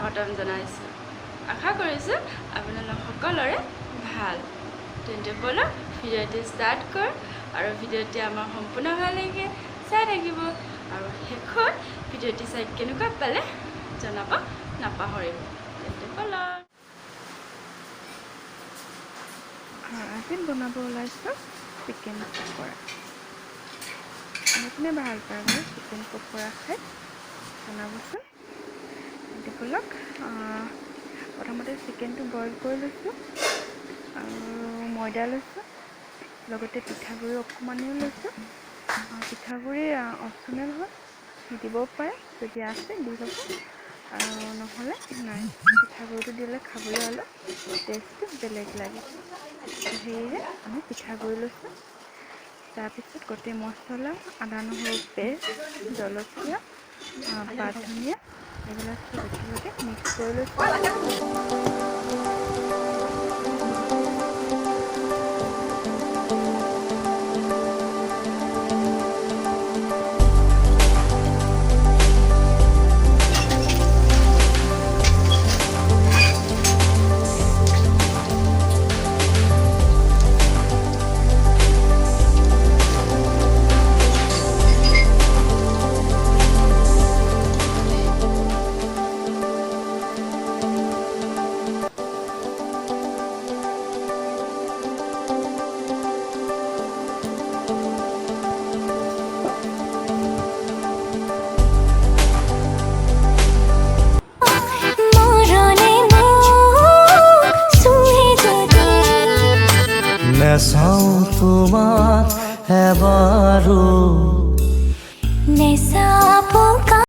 স্বাগতম জনাইছোঁ। আশা কৰিছোঁ আপোনালোক সকলোৰে ভাল। তেন্তে বলক ভিডিঅ'টি ষ্টাৰ্ট কৰ আৰু ভিডিঅ'টি আমাৰ সম্পূৰ্ণ ভালকৈ চাই থাকিব আৰু শেষত ভিডিঅ'টি চাই কেনেকুৱা পালে জনাব নাপাহৰিব। তেন্তে বলক। আজি বনাব ওলাইছোঁ চিকেন পকৰা। কোনে ভাল পায় বাৰু চিকেন পকৰা খাই জনাবচোন। তেন্তে বলক প্ৰথমতে চিকেনটো বইল কৰি লৈছোঁ আৰু ময়দা লৈছোঁ, লগতে পিঠাগুড়ি অকণমানো লৈছোঁ। পিঠাগুড়ি অপশ্যনেল হয়, দিব পাৰে, যদি আছে দি ল'ব আৰু নহ'লে নাই। পিঠাগুড়িটো দিলে খাবলৈ অলপ টেষ্টটো বেলেগ লাগে। সেয়েহে আমি পিঠাগুড়ি লৈছোঁ। তাৰপিছত গোটেই মছলা, আদা নহৰু পেষ্ট, জলকীয়া, পাত ধনিয়া এইবিলাক চব একেলগে মিক্স কৰি লৈছোঁ। নেচাওঁ তোমাক এবাৰো